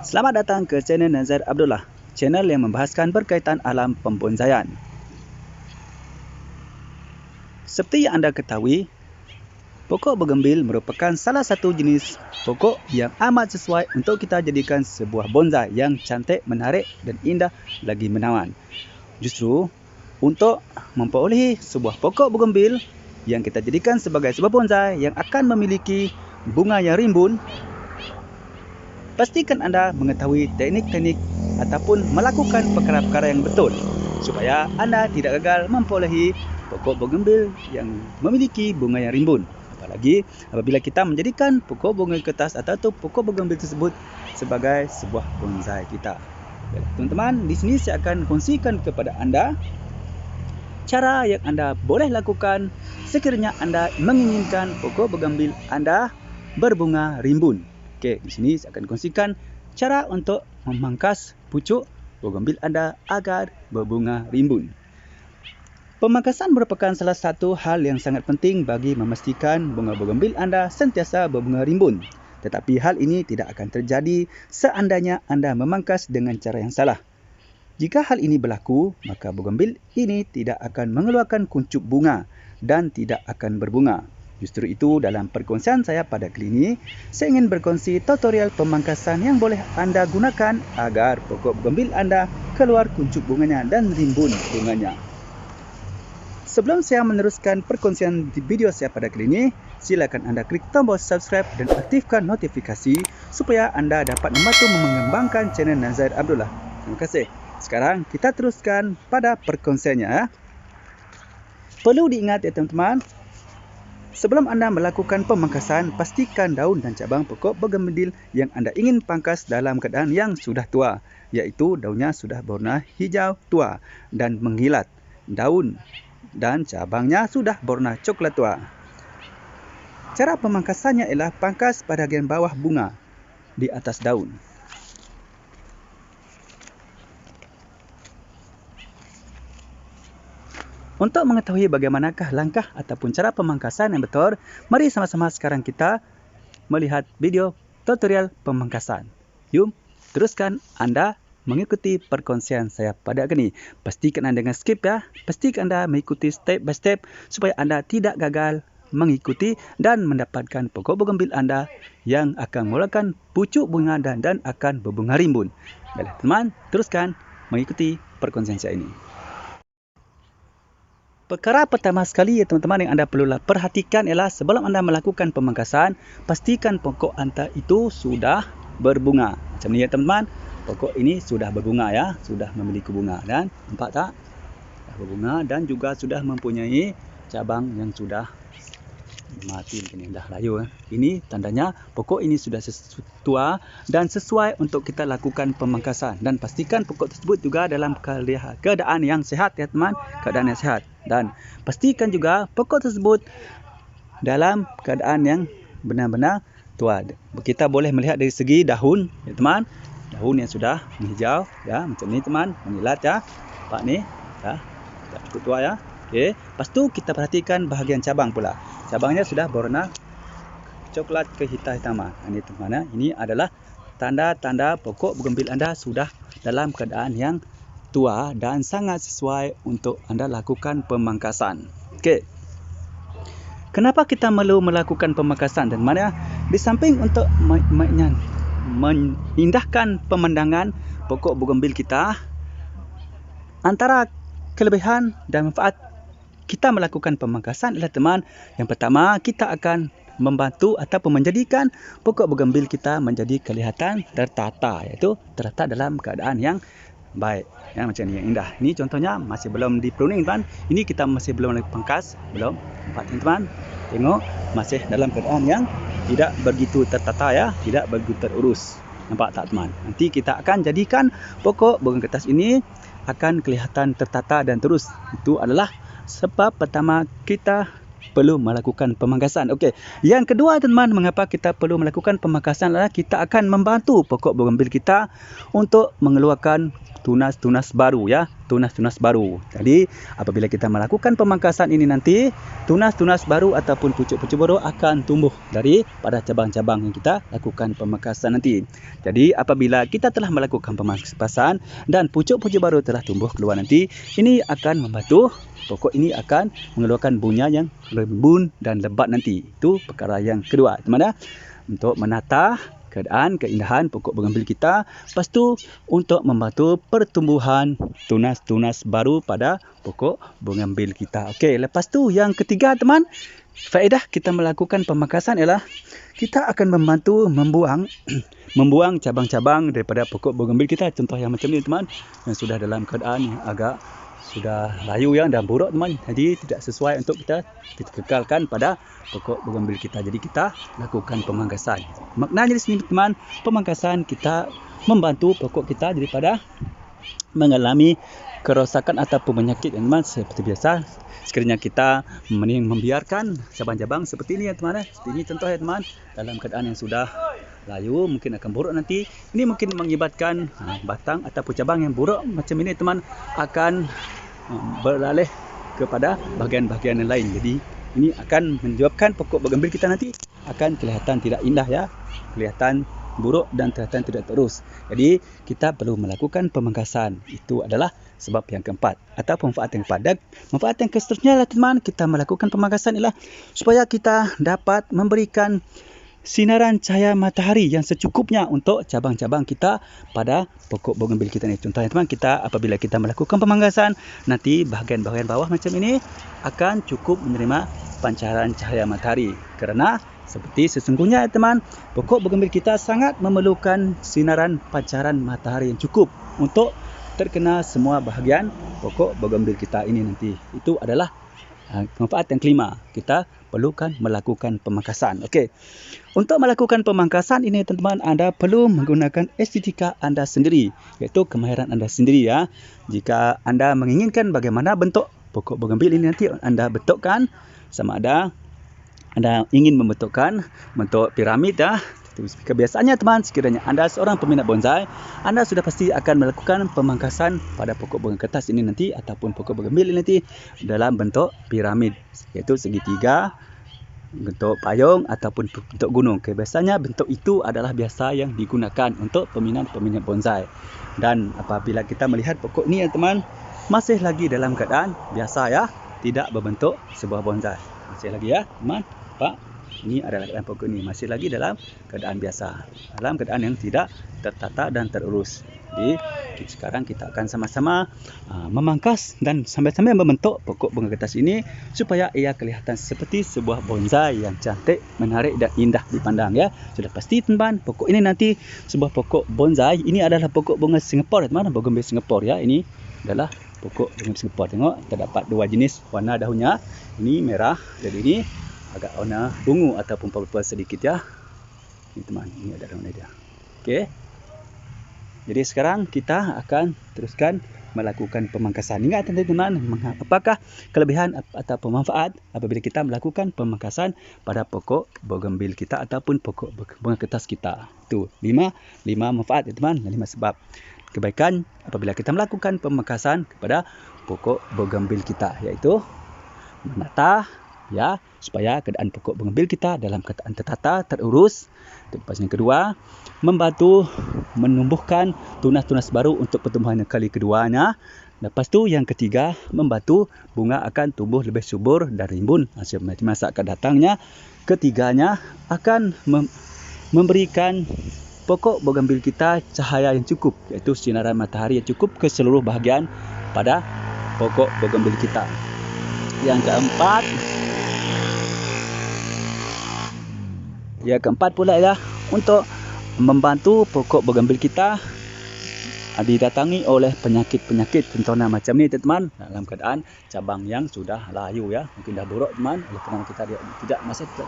Selamat datang ke channel Nazar Abdullah, channel yang membahaskan berkaitan alam pembonsaian. Seperti yang anda ketahui, pokok bougainville merupakan salah satu jenis pokok yang amat sesuai untuk kita jadikan sebuah bonsai yang cantik, menarik dan indah lagi menawan. Justru, untuk memperolehi sebuah pokok bougainville yang kita jadikan sebagai sebuah bonsai yang akan memiliki bunga yang rimbun, pastikan anda mengetahui teknik-teknik ataupun melakukan perkara-perkara yang betul supaya anda tidak gagal memperolehi pokok bougainville yang memiliki bunga yang rimbun. Apalagi apabila kita menjadikan pokok bunga kertas atau pokok bougainville tersebut sebagai sebuah bonsai kita. Teman-teman, di sini saya akan kongsikan kepada anda cara yang anda boleh lakukan sekiranya anda menginginkan pokok bougainville anda berbunga rimbun. Okey, di sini saya akan kongsikan cara untuk memangkas pucuk bougainville anda agar berbunga rimbun. Pemangkasan merupakan salah satu hal yang sangat penting bagi memastikan bunga bougainville anda sentiasa berbunga rimbun. Tetapi hal ini tidak akan terjadi seandainya anda memangkas dengan cara yang salah. Jika hal ini berlaku, maka bougainville ini tidak akan mengeluarkan kuncup bunga dan tidak akan berbunga. Justru itu, dalam perkongsian saya pada kali ini, saya ingin berkongsi tutorial pemangkasan yang boleh anda gunakan agar pokok bougainville anda keluar kuncup bunganya dan rimbun bunganya. Sebelum saya meneruskan perkongsian di video saya pada kali ini, silakan anda klik tombol subscribe dan aktifkan notifikasi supaya anda dapat membantu mengembangkan channel Nazar Abdullah. Terima kasih. Sekarang kita teruskan pada perkongsiannya. Perlu diingat ya teman-teman, sebelum anda melakukan pemangkasan, pastikan daun dan cabang pokok bougainville yang anda ingin pangkas dalam keadaan yang sudah tua, iaitu daunnya sudah berwarna hijau tua dan mengkilat. Daun dan cabangnya sudah berwarna coklat tua. Cara pemangkasannya ialah pangkas pada bahagian bawah bunga di atas daun. Untuk mengetahui bagaimanakah langkah ataupun cara pemangkasan yang betul, mari sama-sama sekarang kita melihat video tutorial pemangkasan. Yuk, teruskan anda mengikuti perkongsian saya pada kali ini. Pastikan anda jangan skip ya. Pastikan anda mengikuti step by step supaya anda tidak gagal mengikuti dan mendapatkan pokok bougainville anda yang akan mengeluarkan pucuk bunga dan akan berbunga rimbun. Baiklah teman, teruskan mengikuti perkongsian saya ini. Perkara pertama sekali ya teman-teman yang anda perlu perhatikan ialah sebelum anda melakukan pemangkasan, pastikan pokok anda itu sudah berbunga. Macam ni ya teman-teman. Pokok ini sudah berbunga ya, sudah memiliki bunga dan nampak tak? Sudah berbunga dan juga sudah mempunyai cabang yang sudah mati mungkin dah layu. Ini tandanya pokok ini sudah tua dan sesuai untuk kita lakukan pemangkasan, dan pastikan pokok tersebut juga dalam keadaan yang sehat ya teman, keadaan yang sehat, dan pastikan juga pokok tersebut dalam keadaan yang benar-benar tua. Kita boleh melihat dari segi daun ya teman. Daun yang sudah menghijau ya, macam ni teman, mengilat ya. Nampak ni ya, dah cukup tua ya. Okey, lepas tu kita perhatikan bahagian cabang pula. Cabangnya sudah berwarna coklat kehitam-hitaman. Ini teman, ini adalah tanda-tanda pokok bougainville anda sudah dalam keadaan yang tua dan sangat sesuai untuk anda lakukan pemangkasan. Okey. Kenapa kita perlu melakukan pemangkasan dan mana? Di samping untuk mengindahkan pemandangan pokok bougainville kita, antara kelebihan dan manfaat kita melakukan pemangkasan adalah teman, yang pertama kita akan membantu ataupun menjadikan pokok bougainville kita menjadi kelihatan tertata, iaitu terletak dalam keadaan yang baik ya, macam ni yang indah. Ini contohnya masih belum di pruning teman. Ini kita masih belum lagi pangkas, belum. Nampak teman, tengok masih dalam keadaan yang tidak begitu tertata ya, tidak begitu terurus. Nampak tak teman? Nanti kita akan jadikan pokok bougainville kertas ini akan kelihatan tertata dan terus. Itu adalah sebab pertama kita perlu melakukan pemangkasan. Okey. Yang kedua teman, mengapa kita perlu melakukan pemangkasan adalah kita akan membantu pokok bougainville kita untuk mengeluarkan tunas-tunas baru ya. tunas-tunas baru. Jadi apabila kita melakukan pemangkasan ini nanti, tunas-tunas baru ataupun pucuk-pucuk baru akan tumbuh daripada cabang-cabang yang kita lakukan pemangkasan nanti. Jadi apabila kita telah melakukan pemangkasan dan pucuk-pucuk baru telah tumbuh keluar nanti, ini akan membantu pokok ini akan mengeluarkan bunga yang lembut dan lebat nanti. Itu perkara yang kedua, teman-teman, untuk menata keadaan keindahan pokok bougainville kita. Lepas tu untuk membantu pertumbuhan tunas-tunas baru pada pokok bougainville kita. Okey, lepas tu yang ketiga, teman, faedah kita melakukan pemangkasan ialah kita akan membantu membuang cabang-cabang daripada pokok bougainville kita. Contoh yang macam ni, teman, yang sudah dalam keadaan yang agak sudah layu yang dan buruk, teman. Jadi tidak sesuai untuk kita kekalkan pada pokok bougainville kita. Jadi kita lakukan pemangkasan. Maknanya di sini, teman, pemangkasan kita membantu pokok kita daripada mengalami kerosakan ataupun penyakit, teman. Seperti biasa, sekiranya kita membiarkan cabang-cabang seperti ini, ya teman. Seperti ini contoh, ya teman, dalam keadaan yang sudah layu, mungkin akan buruk nanti. Ini mungkin mengibatkan batang ataupun cabang yang buruk macam ini, teman, akan beralih kepada bahagian-bahagian yang lain. Jadi ini akan menyebabkan pokok bougainville kita nanti akan kelihatan tidak indah, ya, kelihatan buruk dan kelihatan tidak terus. Jadi kita perlu melakukan pemangkasan. Itu adalah sebab yang keempat atau manfaat yang keempat. Dan manfaat yang seterusnya, teman, kita melakukan pemangkasan ialah supaya kita dapat memberikan sinaran cahaya matahari yang secukupnya untuk cabang-cabang kita pada pokok bougainville kita ni. Contohnya, teman, kita apabila kita melakukan pemangkasan, nanti bahagian-bahagian bawah macam ini akan cukup menerima pancaran cahaya matahari. Kerana seperti sesungguhnya, teman, pokok bougainville kita sangat memerlukan sinaran pancaran matahari yang cukup untuk terkena semua bahagian pokok bougainville kita ini nanti. Itu adalah manfaat yang kelima. Kita perlukan melakukan pemangkasan. Okey. Untuk melakukan pemangkasan ini, teman-teman, anda perlu menggunakan estetika anda sendiri, iaitu kemahiran anda sendiri, ya. Jika anda menginginkan bagaimana bentuk pokok bougainville ini nanti anda bentukkan, sama ada anda ingin membentukkan bentuk piramid, ya. Kebiasaannya, teman, sekiranya anda seorang peminat bonsai, anda sudah pasti akan melakukan pemangkasan pada pokok bunga kertas ini nanti ataupun pokok bougainville ini nanti dalam bentuk piramid, iaitu segitiga, bentuk payung ataupun bentuk gunung. Biasanya bentuk itu adalah biasa yang digunakan untuk peminat-peminat bonsai. Dan apabila kita melihat pokok ni, ya teman, masih lagi dalam keadaan biasa, ya, tidak berbentuk sebuah bonsai. Masih lagi, ya teman, Pak. Ini adalah keadaan pokok ini masih lagi dalam keadaan biasa, dalam keadaan yang tidak tertata dan terurus. Jadi sekarang kita akan sama-sama memangkas dan sambil-sambil membentuk pokok bunga kertas ini supaya ia kelihatan seperti sebuah bonsai yang cantik, menarik dan indah dipandang, ya. Sudah pasti, teman, pokok ini nanti sebuah pokok bonsai. Ini adalah pokok bunga Singapura, teman, bougainville Singapura, ya. Ini adalah pokok bunga Singapura. Tengok, terdapat dua jenis warna daunnya. Ini merah, jadi ini agak warna ungu ataupun purple sedikit, ya. Ini, teman, ini ada daunnya dia. Okey. Jadi sekarang kita akan teruskan melakukan pemangkasan. Ingat, teman-teman, apakah kelebihan atau manfaat apabila kita melakukan pemangkasan pada pokok bougainville kita ataupun pokok bunga kertas kita. Itu 5 manfaat, ya, teman, 5 sebab kebaikan apabila kita melakukan pemangkasan kepada pokok bougainville kita, iaitu menata, ya, supaya keadaan pokok bougainville kita dalam keadaan tertata, terurus. Lepas yang kedua, membantu menumbuhkan tunas-tunas baru untuk pertumbuhan yang kali keduanya. Lepas tu yang ketiga, membantu bunga akan tumbuh lebih subur dan rimbun masa akan datangnya. Ketiganya akan memberikan pokok bougainville kita cahaya yang cukup, iaitu sinaran matahari yang cukup ke seluruh bahagian pada pokok bougainville kita. Yang keempat pula ialah untuk membantu pokok bougainville kita didatangi oleh penyakit-penyakit. Contohnya macam ni, teman, dalam keadaan cabang yang sudah layu, ya, mungkin dah buruk, teman, oleh kerana kita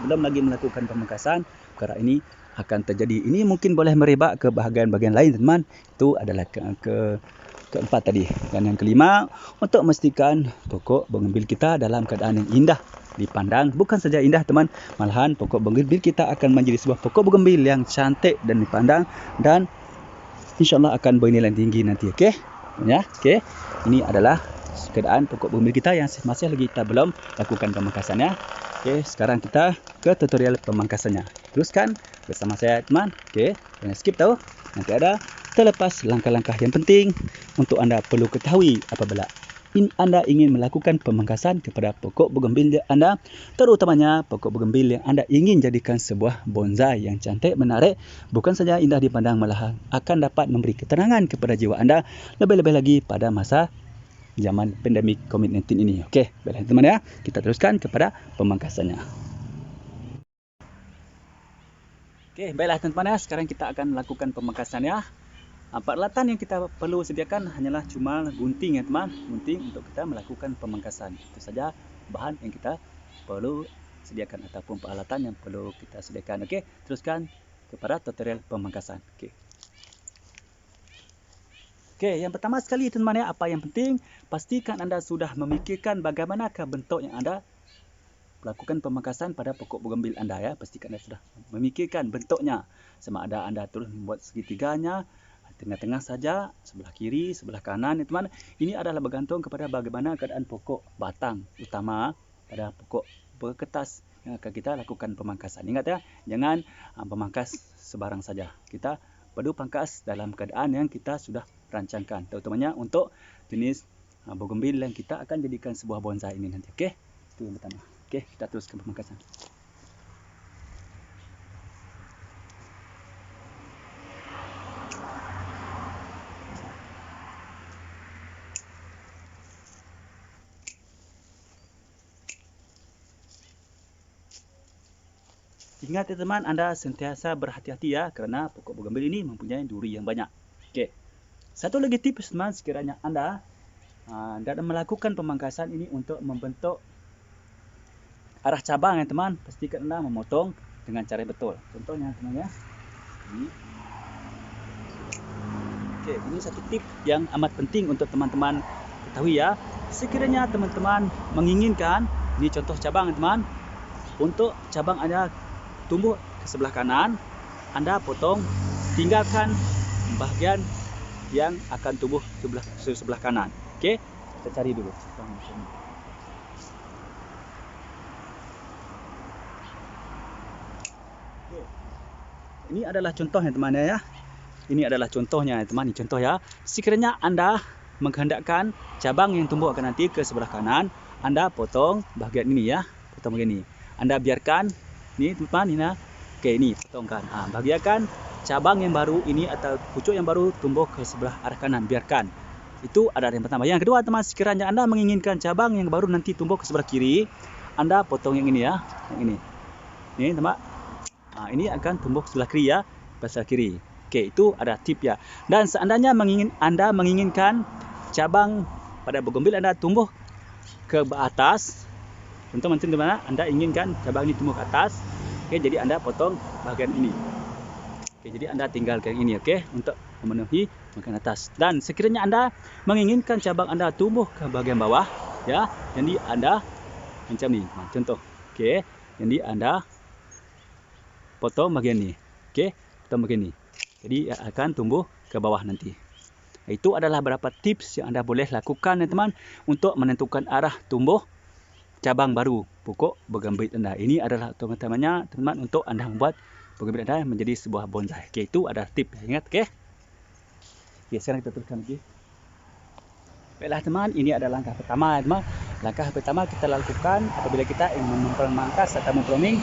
belum lagi melakukan pemangkasan, perkara ini akan terjadi. Ini mungkin boleh merebak ke bahagian-bahagian lain, teman. Itu adalah keempat tadi. Dan yang kelima, untuk memastikan pokok bougainville kita dalam keadaan yang indah dipandang. Bukan saja indah, teman, malahan pokok bougainville kita akan menjadi sebuah pokok bougainville yang cantik dan dipandang dan insya-Allah akan bernilai tinggi nanti. Okey. Ya, okey. Ini adalah keadaan pokok bumbil kita yang masih lagi kita belum lakukan pemangkasannya. Okey, sekarang kita ke tutorial pemangkasannya. Teruskan bersama saya, teman. Okey, jangan skip tahu. Nanti ada terlepas langkah-langkah yang penting untuk anda perlu ketahui apabila anda ingin melakukan pemangkasan kepada pokok bougainville anda, terutamanya pokok bougainville yang anda ingin jadikan sebuah bonsai yang cantik, menarik, bukan saja indah dipandang, malah akan dapat memberi ketenangan kepada jiwa anda, lebih-lebih lagi pada masa zaman pandemik COVID-19 ini. Okey, baiklah teman ya, kita teruskan kepada pemangkasannya. Okey, baiklah teman-teman ya, sekarang kita akan melakukan pemangkasannya. Peralatan yang kita perlu sediakan hanyalah cuma gunting ya teman, gunting untuk kita melakukan pemangkasan. Itu saja bahan yang kita perlu sediakan ataupun peralatan yang perlu kita sediakan. Okey, teruskan kepada tutorial pemangkasan. Okey, yang pertama sekali teman-teman ya, apa yang penting pastikan anda sudah memikirkan bagaimanakah bentuk yang anda lakukan pemangkasan pada pokok bougainville anda ya. Pastikan anda sudah memikirkan bentuknya, sama ada anda terus membuat segitiganya, tengah-tengah saja, sebelah kiri, sebelah kanan ya teman. Ini adalah bergantung kepada bagaimana keadaan pokok batang utama pada pokok berkertas yang akan kita lakukan pemangkasan. Ingat ya, jangan memangkas sebarang saja. Kita perlu pangkas dalam keadaan yang kita sudah rancangkan, terutamanya untuk jenis bougainville yang kita akan jadikan sebuah bonsai ini nanti. Okey, itu yang pertama. Okey, kita teruskan pemangkasan. Ingat ya teman, anda sentiasa berhati-hati ya, kerana pokok bougainville ini mempunyai duri yang banyak. Okey. Satu lagi tips teman, sekiranya anda dalam melakukan pemangkasan ini untuk membentuk arah cabang ya teman, pastikan anda memotong dengan cara betul. Contohnya teman ya. Ini. Okey, ini satu tip yang amat penting untuk teman-teman ketahui ya. Sekiranya teman-teman menginginkan, ini contoh cabang ya teman, untuk cabang anda tumbuh ke sebelah kanan, anda potong, tinggalkan bahagian yang akan tumbuh sebelah kanan. Okey, kita cari dulu. Ini adalah contohnya teman ya. Ini adalah contohnya teman, ini contoh ya. Sekiranya anda menghendakkan cabang yang tumbuh akan nanti ke sebelah kanan, anda potong bahagian ini ya, potong begini. Anda biarkan ni teman ini. Okey, ini potongkan. Bahagikan cabang yang baru ini atau pucuk yang baru tumbuh ke sebelah arah kanan, biarkan. Itu adalah yang pertama. Yang kedua teman, sekiranya anda menginginkan cabang yang baru nanti tumbuh ke sebelah kiri, anda potong yang ini ya, yang ini. Ini teman. Ini akan tumbuh sebelah kiri ya, sebelah kiri. Okey, itu ada tip ya. Dan seandainya anda menginginkan cabang pada bougainville anda tumbuh ke atas, contoh macam di mana anda inginkan cabang ini tumbuh ke atas, okey, jadi anda potong bahagian ini. Okey, jadi anda tinggalkan ini, okey, untuk memenuhi bahagian atas. Dan sekiranya anda menginginkan cabang anda tumbuh ke bahagian bawah, ya, jadi anda macam ni, contoh. Okey, jadi anda potong bahagian ni. Okey, potong bahagian ni. Jadi akan tumbuh ke bawah nanti. Itu adalah beberapa tips yang anda boleh lakukan ya teman, untuk menentukan arah tumbuh cabang baru pokok bougainville anda. Ini adalah teman-temannya teman untuk anda membuat bougainville anda menjadi sebuah bonsai. Okey, itu ada tip. Ingat, okey. Okey, sekarang kita teruskan lagi. Baiklah teman, ini adalah langkah pertama teman. Langkah pertama kita lakukan apabila kita ingin memangkas atau memproming.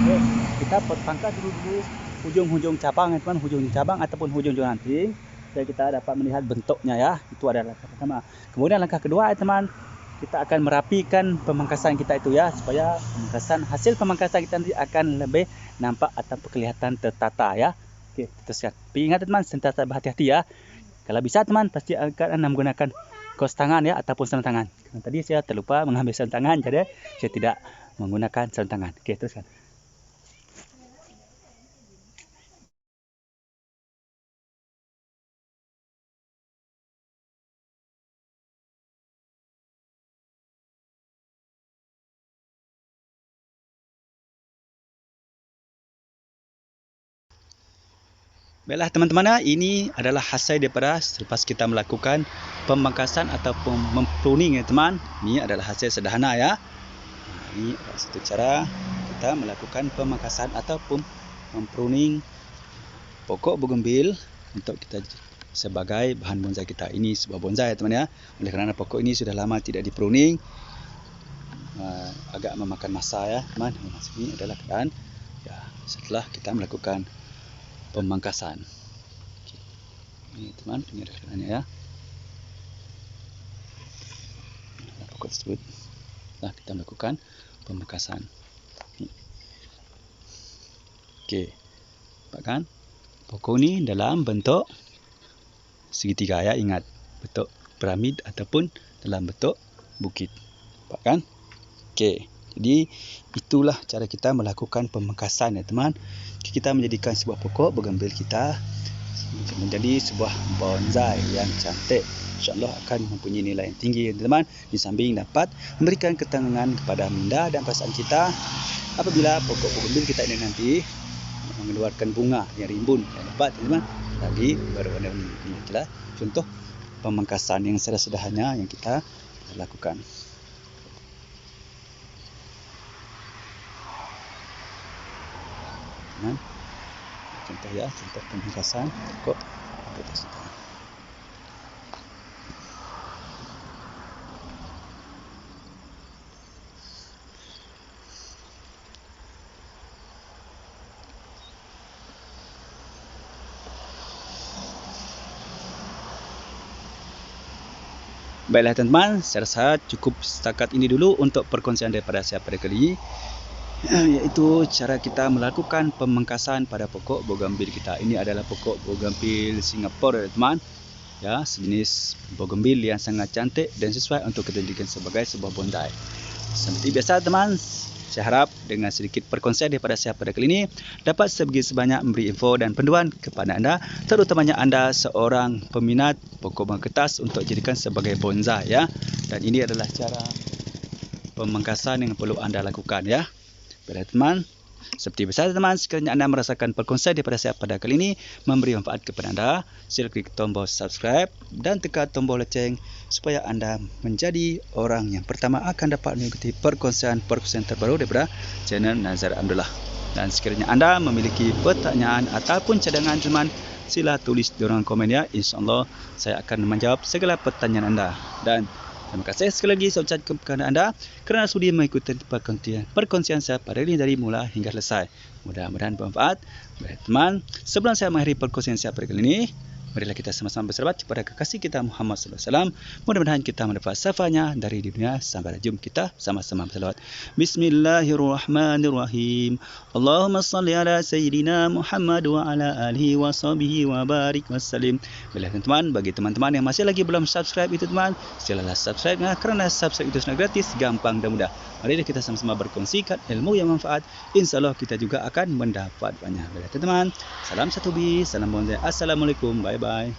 Okey, kita pangkas dulu hujung-hujung cabang teman, hujung cabang ataupun hujung ranting, supaya kita dapat melihat bentuknya ya. Itu adalah langkah pertama. Kemudian langkah kedua teman, kita akan merapikan pemangkasan kita itu ya, supaya hasil pemangkasan kita nanti akan lebih nampak atau kelihatan tertata ya. Okey, teruskan. Tapi ingat teman, sentiasa berhati-hati ya. Kalau bisa teman, pasti akan anda menggunakan kaos tangan ya, ataupun sarung tangan. Karena tadi saya terlupa mengambil sarung tangan, jadi saya tidak menggunakan sarung tangan. Okey, teruskan. Baiklah teman-teman, ini adalah hasil daripada selepas kita melakukan pemangkasan ataupun mempruning ya teman. Ini adalah hasil sederhana ya. Ini adalah satu cara kita melakukan pemangkasan ataupun mempruning pokok bougainville untuk kita sebagai bahan bonsai kita. Ini sebuah bonsai ya teman ya. Oleh kerana pokok ini sudah lama tidak dipruning, agak memakan masa ya teman. Ini adalah keadaan ya setelah kita melakukan pemangkasan. Ini teman, ini adalah keadaannya ya. Pokok tersebut setelah kita melakukan pemangkasan. Okey, nampak kan? Pokok ini dalam bentuk segitiga ya, ingat, bentuk piramid ataupun dalam bentuk bukit. Nampak kan? Okey. Jadi itulah cara kita melakukan pemangkasan ya teman. Kita menjadikan sebuah pokok bougainville kita menjadi sebuah bonsai yang cantik. InsyaAllah akan mempunyai nilai yang tinggi ya teman. Di samping dapat memberikan ketenangan kepada minda dan perasaan kita apabila pokok bougainville kita ini nanti mengeluarkan bunga yang rimbun yang lebat ya teman. Lagi berwarna ini adalah contoh pemangkasan yang sederhana yang kita lakukan. Contoh ya, contoh pemangkasan pokok bougainville. Baiklah teman-teman, saya rasa cukup setakat ini dulu untuk perkongsian daripada saya pada kali ini, iaitu cara kita melakukan pemangkasan pada pokok bougainville kita. Ini adalah pokok bougainville Singapura teman ya, sejenis bougainville yang sangat cantik dan sesuai untuk kita jadikan sebagai sebuah bonsai. Seperti biasa teman, saya harap dengan sedikit perkongsian daripada saya pada kali ini dapat sebagi sebanyak memberi info dan panduan kepada anda, terutamanya anda seorang peminat pokok bunga kertas untuk jadikan sebagai bonsai ya. Dan ini adalah cara pemangkasan yang perlu anda lakukan ya. Baiklah teman, seperti biasa teman, sekiranya anda merasakan perkongsian daripada saya pada kali ini memberi manfaat kepada anda, sila klik tombol subscribe dan tekan tombol loceng supaya anda menjadi orang yang pertama akan dapat mengikuti perkongsian terbaru daripada channel Nazar Abdullah. Dan sekiranya anda memiliki pertanyaan ataupun cadangan teman, sila tulis di ruang komen ya. InsyaAllah saya akan menjawab segala pertanyaan anda. Dan terima kasih sekali lagi saya ucapkan kepada anda kerana sudi mengikuti perkongsian saya pada ini dari mula hingga selesai. Mudah-mudahan bermanfaat. Baik teman, sebelum saya mengakhiri perkongsian saya pada kali ini, marilah kita sama-sama berselawat kepada kekasih kita Muhammad sallallahu alaihi wasallam. Mudah-mudahan kita mendapat syafaatnya dari dunia sampai jumpa kita sama-sama berselawat. Bismillahirrahmanirrahim. Allahumma salli ala sayyidina Muhammad wa ala alihi wa sahbihi wa barik wassalim. Baiklah teman-teman, bagi teman-teman yang masih lagi belum subscribe itu teman, silalah subscribe kerana subscribe itu sangat gratis, gampang dan mudah. Mari kita sama-sama berkongsikan ilmu yang manfaat. InsyaAllah kita juga akan mendapat banyak. Baiklah teman-teman, salam satu bi, salam bonsai. Assalamualaikum, bye bye.